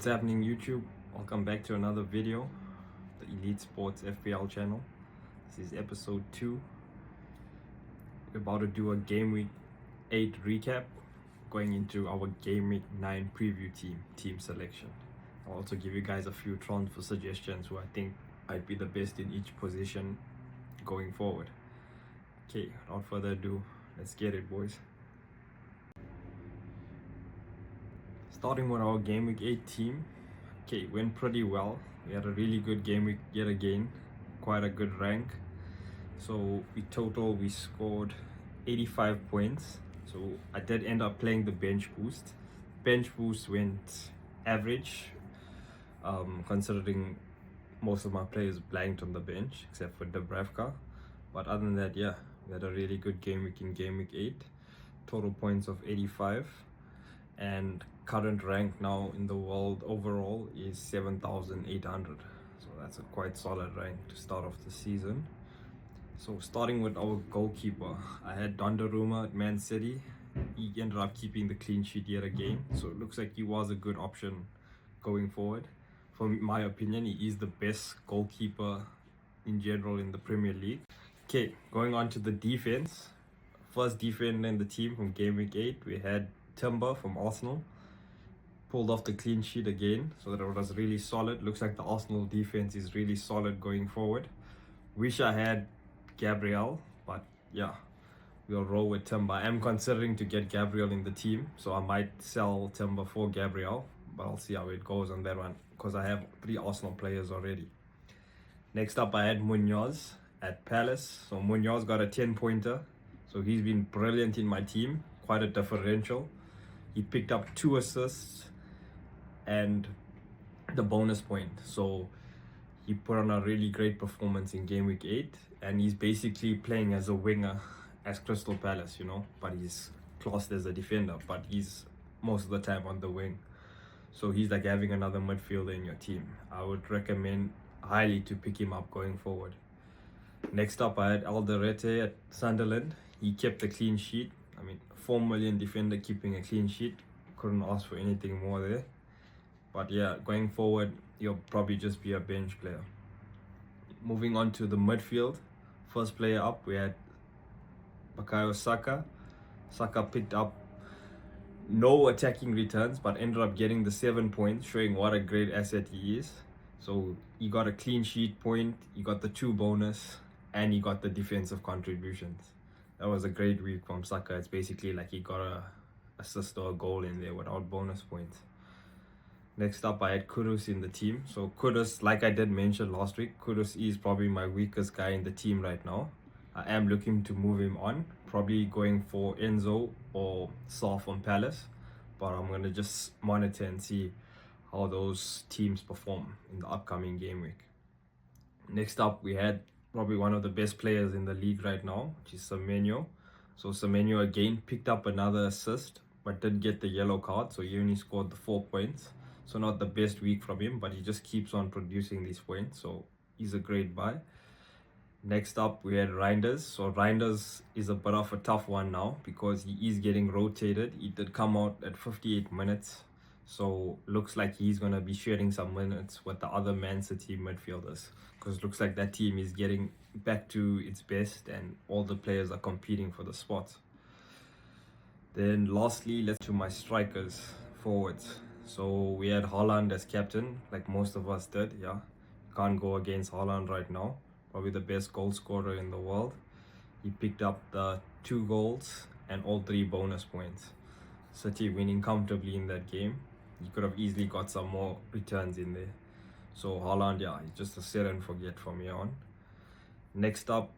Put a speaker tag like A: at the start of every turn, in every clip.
A: happening, YouTube? Welcome back to another video, the Elite Sports FPL channel. This is episode 2. We're about to do a Game Week 8 recap, going into our Game Week 9 preview team selection. I'll also give you guys a few transfer suggestions who I think might be the best in each position going forward. Okay, without further ado, let's get it, boys. Starting with our Game Week 8 team, okay, went pretty well. We had a really good game week yet again, quite a good rank. So we scored 85 points. So I did end up playing the bench boost. Bench boost went average, considering most of my players blanked on the bench except for Dubravka. But other than that, yeah, we had a really good game week in Game Week 8. Total points of 85. And current rank now in the world overall is 7,800. So that's a quite solid rank to start off the season. So starting with our goalkeeper, I had Donnarumma at Man City. He ended up keeping the clean sheet yet again. So it looks like he was a good option going forward. For my opinion, he is the best goalkeeper in general in the Premier League. Okay, going on to the defense. First defender in the team from Game Week 8, we had Timber from Arsenal. Pulled off the clean sheet again, so that it was really solid. Looks like the Arsenal defense is really solid going forward. Wish I had Gabriel, but yeah, we'll roll with Timber. I am considering to get Gabriel in the team, so I might sell Timber for Gabriel, but I'll see how it goes on that one because I have 3 Arsenal players already. Next up, I had Munoz at Palace. So Munoz got a 10-pointer, so he's been brilliant in my team, quite a differential. He picked up 2 assists and the bonus point. So he put on a really great performance in Game Week 8, and he's basically playing as a winger as Crystal Palace, you know, but he's classed as a defender, but he's most of the time on the wing. So he's like having another midfielder in your team. I would recommend highly to pick him up going forward. Next up, I had Alderete at Sunderland. He kept a clean sheet. I mean, 4 million defender keeping a clean sheet. Couldn't ask for anything more there. But yeah, going forward, he'll probably just be a bench player. Moving on to the midfield. First player up, we had Bukayo Saka. Saka picked up no attacking returns, but ended up getting the 7 points, showing what a great asset he is. So he got a clean sheet point, he got the 2 bonus, and he got the defensive contributions. That was a great week from Saka. It's basically like he got a assist or a goal in there without bonus points. Next up, I had Kudus in the team. So Kudus, like I did mention last week, Kudus is probably my weakest guy in the team right now. I am looking to move him on, probably going for Enzo or Saul from Palace. But I'm going to just monitor and see how those teams perform in the upcoming game week. Next up, we had probably one of the best players in the league right now, which is Semenyo. So Semenyo again picked up another assist, but didn't get the yellow card, so he only scored the 4 points. So not the best week from him, but he just keeps on producing these points, so he's a great buy. Next up, we had Reinders. So Reinders is a bit of a tough one now because he is getting rotated. He did come out at 58 minutes. So looks like he's going to be sharing some minutes with the other Man City midfielders, because looks like that team is getting back to its best and all the players are competing for the spots. Then lastly, let's to my strikers, forwards. So we had Haaland as captain, like most of us did. Yeah, can't go against Haaland right now. Probably the best goal scorer in the world. He picked up the 2 goals and all 3 bonus points. City winning comfortably in that game. He could have easily got some more returns in there. So Haaland, yeah, he's just a set and forget from here on. Next up,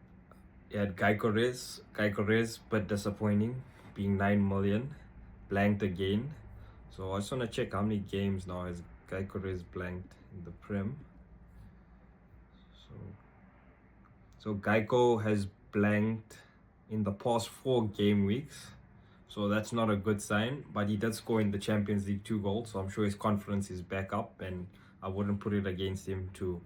A: we had Gyökeres. Gyökeres, but disappointing, being 9 million, blanked again. So I just want to check how many games now has Gyökeres blanked in the Prem. So Geico has blanked in the past 4 game weeks. So that's not a good sign, but he did score in the Champions League 2 goals, so I'm sure his confidence is back up, and I wouldn't put it against him to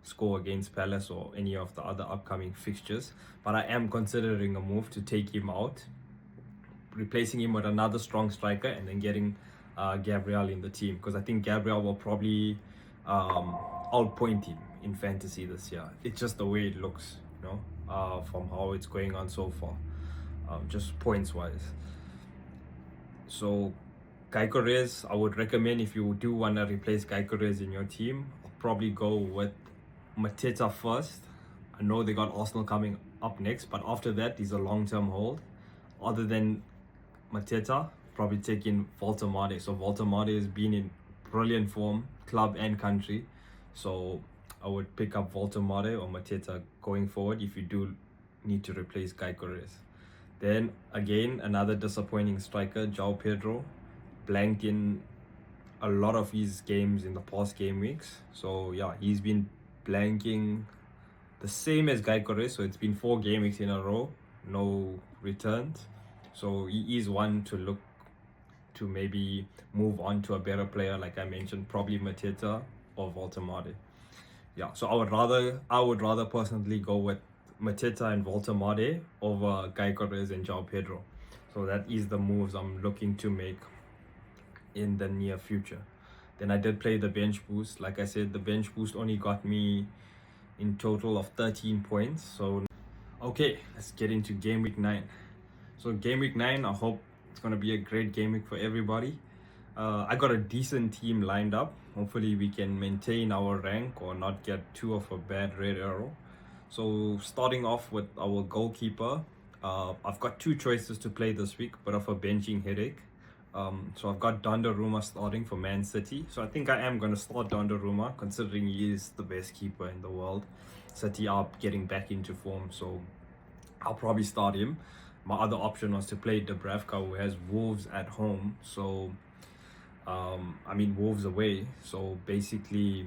A: score against Palace or any of the other upcoming fixtures. But I am considering a move to take him out, replacing him with another strong striker, and then getting Gabriel in the team, because I think Gabriel will probably outpoint him in fantasy this year. It's just the way it looks, from how it's going on so far, just points wise. So Gyökeres, I would recommend, if you do want to replace Gyökeres in your team, I'll probably go with Mateta first. I know they got Arsenal coming up next, but after that, he's a long-term hold. Other than Mateta, probably take in Voltemade. So Voltemade has been in brilliant form, club and country. So I would pick up Voltemade or Mateta going forward if you do need to replace Gyökeres. Then again, another disappointing striker, João Pedro, blanked in a lot of his games in the past game weeks. So yeah, he's been blanking the same as Gyökeres. So it's been 4 game weeks in a row, no returns. So he is one to look to maybe move on to a better player, like I mentioned, probably Mateta or Voltemade. Yeah, so I would rather personally go with Mateta and Voltemade over Gyökeres and João Pedro. So that is the moves I'm looking to make in the near future. Then I did play the bench boost. Like I said, the bench boost only got me in total of 13 points. So okay, let's get into game week 9. So game week 9, I hope it's going to be a great game week for everybody. I got a decent team lined up. Hopefully we can maintain our rank or not get too of a bad red arrow. So starting off with our goalkeeper, I've got 2 choices to play this week, but of a benching headache. So I've got Donnarumma starting for Man City. So I think I am going to start Donnarumma, considering he is the best keeper in the world. City are getting back into form, so I'll probably start him. My other option was to play Dubravka, who has Wolves at home. So Wolves away. So basically,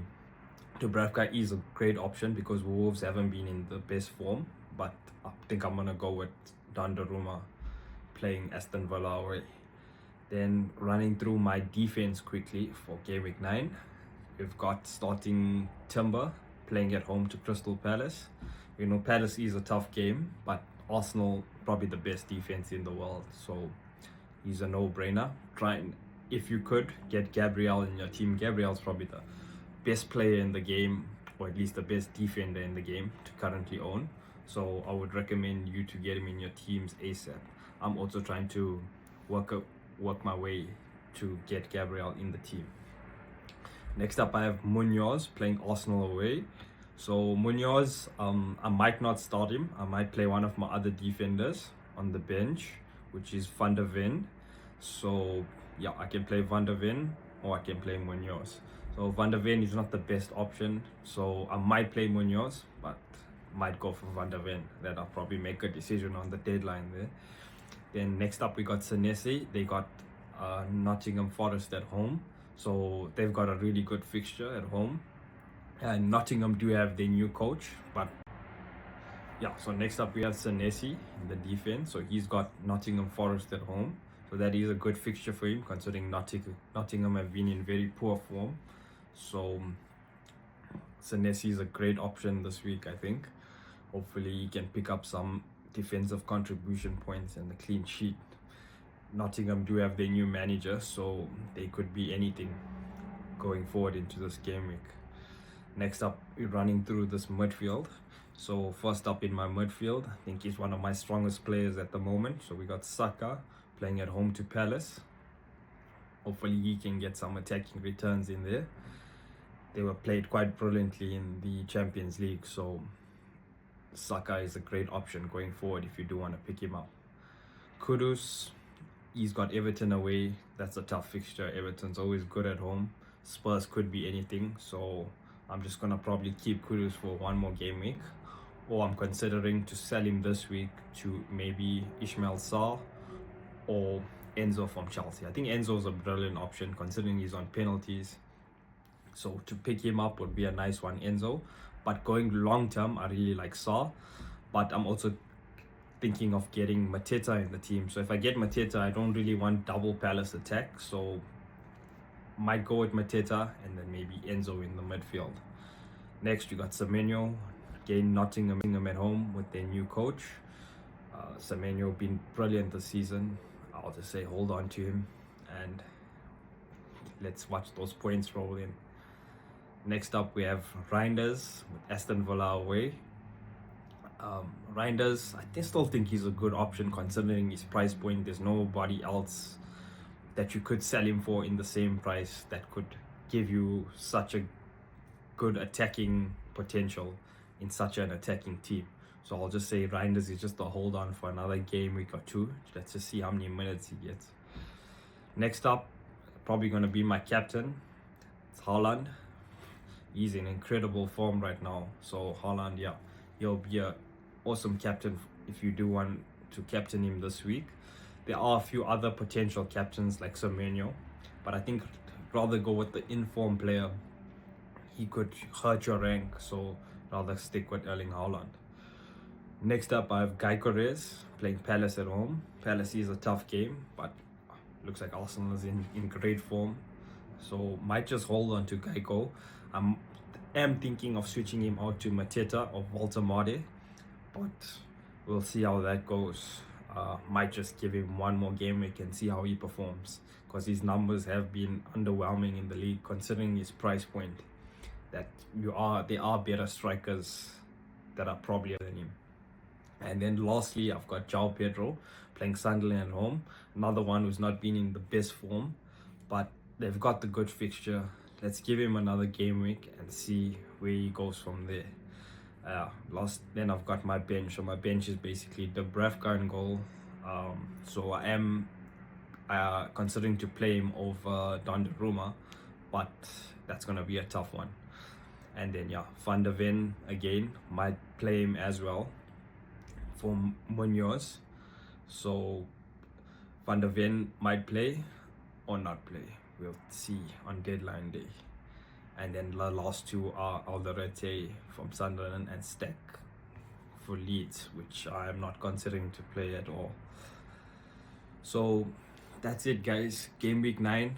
A: Dubravka is a great option because Wolves haven't been in the best form. But I think I'm going to go with Donnarumma playing Aston Villa away. Then running through my defense quickly for game week 9. We've got starting Timber playing at home to Crystal Palace. Palace is a tough game, but Arsenal probably the best defense in the world. So he's a no-brainer. If you could, get Gabriel in your team. Gabriel's probably the best player in the game, or at least the best defender in the game to currently own. So I would recommend you to get him in your teams ASAP. I'm also trying to work my way to get Gabriel in the team. Next up, I have Munoz playing Arsenal away. So Munoz, I might not start him. I might play one of my other defenders on the bench, which is Van der Ven. So yeah, I can play Van der Ven or I can play Munoz. So Van der Ven is not the best option, so I might play Munoz, but might go for Van der Ven. Then I'll probably make a decision on the deadline there. Then next up we got Senesi. They got Nottingham Forest at home, so they've got a really good fixture at home. And Nottingham do have their new coach, but yeah. So next up we have Senesi in the defense. So he's got Nottingham Forest at home, so that is a good fixture for him, considering Nottingham have been in very poor form. So Senesi is a great option this week, I think. Hopefully he can pick up some defensive contribution points and a clean sheet. Nottingham do have their new manager, so they could be anything going forward into this game week. Next up, we're running through this midfield. So first up in my midfield, I think he's one of my strongest players at the moment. So we got Saka playing at home to Palace. Hopefully he can get some attacking returns in there. They were played quite brilliantly in the Champions League, so Saka is a great option going forward if you do want to pick him up. Kudus, he's got Everton away. That's a tough fixture. Everton's always good at home. Spurs could be anything, so I'm just going to probably keep Kudus for one more game week. Or I'm considering to sell him this week to maybe Ismail Sarr or Enzo from Chelsea. I think Enzo's a brilliant option considering he's on penalties. So to pick him up would be a nice one, Enzo. But going long term, I really like Sarr. But I'm also thinking of getting Mateta in the team. So if I get Mateta, I don't really want double Palace attack. So might go with Mateta and then maybe Enzo in the midfield. Next, you got Semenyo. Again, Nottingham at home with their new coach. Semenyo been brilliant this season. I'll just say hold on to him. And let's watch those points roll in. Next up, we have Reinders with Aston Villa away. Reinders, I still think he's a good option considering his price point. There's nobody else that you could sell him for in the same price that could give you such a good attacking potential in such an attacking team. So I'll just say Reinders is just a hold on for another game week or two. Let's just see how many minutes he gets. Next up, probably going to be my captain. It's Haaland. He's in incredible form right now. So Haaland, yeah, he'll be a awesome captain if you do want to captain him this week. There are a few other potential captains like Semenyo, but I think rather go with the informed player. He could hurt your rank, so rather stick with Erling Haaland. Next up, I have Gameweek playing Palace at home. Palace is a tough game, but looks like Arsenal is in great form, so might just hold on to Geico. I am thinking of switching him out to Mateta or Walter Made, but we'll see how that goes. Might just give him one more game week and see how he performs, because his numbers have been underwhelming in the league considering his price point. That there are better strikers that are probably better than him. And then lastly, I've got João Pedro playing Sunderland at home. Another one who's not been in the best form, but they've got the good fixture. Let's give him another game week and see where he goes from there. Then I've got my bench. So my bench is basically Dubravka in goal. So I am considering to play him over Donnarumma, but that's going to be a tough one. And then Van der Ven again, might play him as well for Munoz. So Van der Ven might play or not play. We'll see on deadline day. And then the last two are Alderete from Sunderland and Stack for Leeds, which I am not considering to play at all. So that's it, guys. Game week 9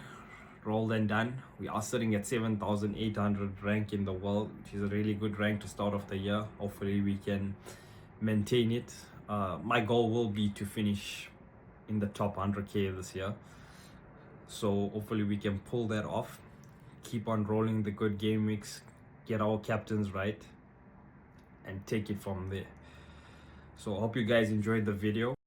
A: rolled and done. We are sitting at 7,800 rank in the world, which is a really good rank to start off the year. Hopefully we can maintain it. My goal will be to finish in the top 100k this year, so hopefully we can pull that off. Keep on rolling the good game weeks, get our captains right, and take it from there. So I hope you guys enjoyed the video.